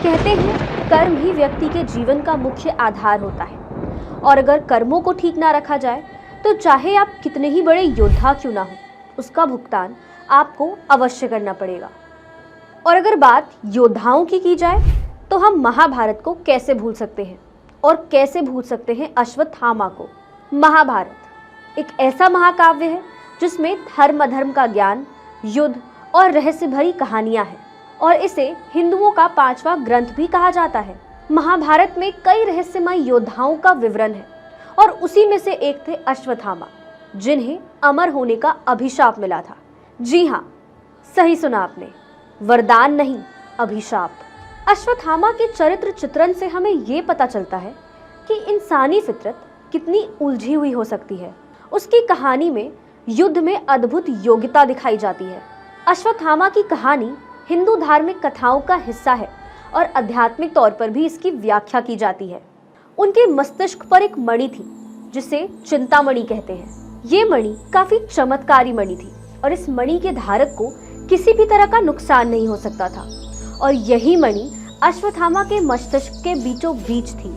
कहते हैं कर्म ही व्यक्ति के जीवन का मुख्य आधार होता है और अगर कर्मों को ठीक ना रखा जाए तो चाहे आप कितने ही बड़े योद्धा क्यों ना हो, उसका भुगतान आपको अवश्य करना पड़ेगा। और अगर बात योद्धाओं की जाए तो हम महाभारत को कैसे भूल सकते हैं और कैसे भूल सकते हैं अश्वत्थामा को। महाभारत एक ऐसा महाकाव्य है जिसमें धर्म अधर्म का ज्ञान, युद्ध और रहस्य भरी कहानियां हैं और इसे हिंदुओं का 5वां ग्रंथ भी कहा जाता है। महाभारत में कई रहस्यमय योद्धाओं का विवरण है और उसी में से एक थे अश्वत्थामा, जिन्हें अमर होने का अभिशाप मिला था। जी हाँ, सही सुना आपने, वरदान नहीं, अभिशाप। अश्वत्थामा के चरित्र चित्रण से हमें ये पता चलता है कि इंसानी फितरत कितनी उलझी हुई हो सकती है। उसकी कहानी में युद्ध में अद्भुत योग्यता दिखाई जाती है। अश्वत्थामा की कहानी हिंदू धार्मिक कथाओं का हिस्सा है और आध्यात्मिक तौर पर भी इसकी व्याख्या की जाती है। उनके मस्तिष्क पर एक मणि थी जिसे चिंतामणि कहते हैं। ये मणि काफी चमत्कारी मणि थी और इस मणि के धारक को किसी भी तरह का नुकसान नहीं हो सकता था और यही मणि अश्वत्थामा के मस्तिष्क के बीचों बीच थी।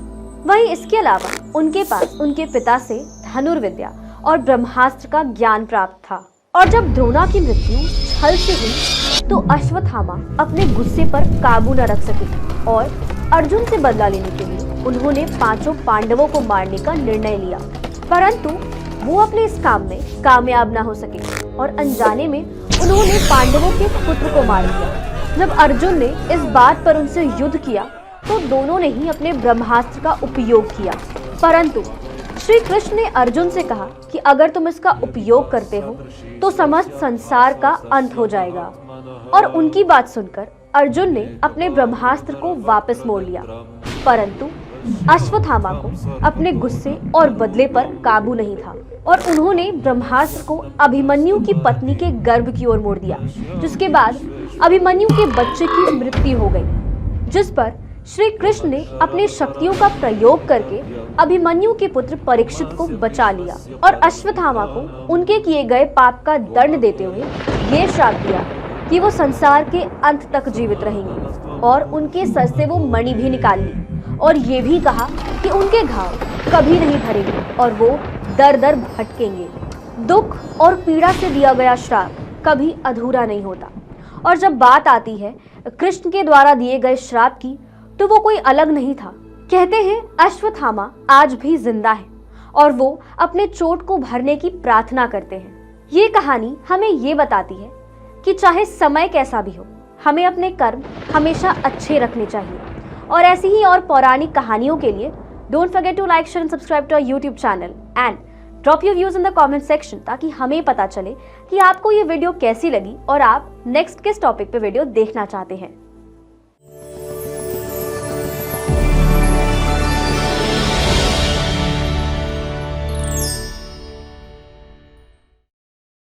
वहीं इसके अलावा उनके पास उनके पिता से धनुर्विद्या और ब्रह्मास्त्र का ज्ञान प्राप्त था। और जब द्रोणा की मृत्यु छल से हुई तो अश्वत्थामा अपने गुस्से पर काबू न रख सके और अर्जुन से बदला लेने के लिए उन्होंने 5 पांडवों को मारने का निर्णय लिया, परंतु वो अपने इस काम में कामयाब न हो सके और अनजाने में उन्होंने पांडवों के पुत्र को मार दिया। जब अर्जुन ने इस बात पर उनसे युद्ध किया तो दोनों ने ही अपने ब्रह्मास्त्र का उपयोग किया, परंतु श्री कृष्ण ने अर्जुन से कहा कि अगर तुम इसका उपयोग करते हो तो समस्त संसार का अंत हो जाएगा। और उनकी बात सुनकर अर्जुन ने अपने ब्रह्मास्त्र को वापस मोड़ लिया, परंतु अश्वत्थामा को अपने गुस्से और बदले पर काबू नहीं था और उन्होंने ब्रह्मास्त्र को अभिमन्यु की पत्नी के गर्भ की ओर मोड़ दिया, जिसके बाद अभिमन्यु के बच्चे की मृत्यु हो गई, जिस पर श्री कृष्ण ने अपने शक्तियों का प्रयोग करके अभिमन्यु के पुत्र परीक्षित को बचा लिया और अश्वत्थामा को उनके किए गए पाप का दंड देते हुए ये श्राप दिया कि वो संसार के अंत तक जीवित रहेंगे और उनके सर से वो मणि भी निकाल ली और ये भी कहा कि उनके घाव कभी नहीं भरेंगे और वो दर दर भटकेंगे। दुख और पीड़ा से दिया गया श्राप कभी अधूरा नहीं होता। और जब बात आती है कृष्ण के द्वारा दिए गए श्राप की तो वो कोई अलग नहीं था। कहते हैं अश्वत्थामा आज भी जिंदा है और वो अपने चोट को भरने की प्रार्थना करते हैं। ये कहानी हमें ये बताती है कि चाहे समय कैसा भी हो, हमें अपने कर्म हमेशा अच्छे रखने चाहिए। और ऐसी ही और पौराणिक कहानियों के लिए don't forget to like, share and subscribe to our YouTube channel and drop your views in the comment section, ताकि हमें पता चले कि आपको ये वीडियो कैसी लगी और आप नेक्स्ट किस टॉपिक पे वीडियो देखना चाहते हैं।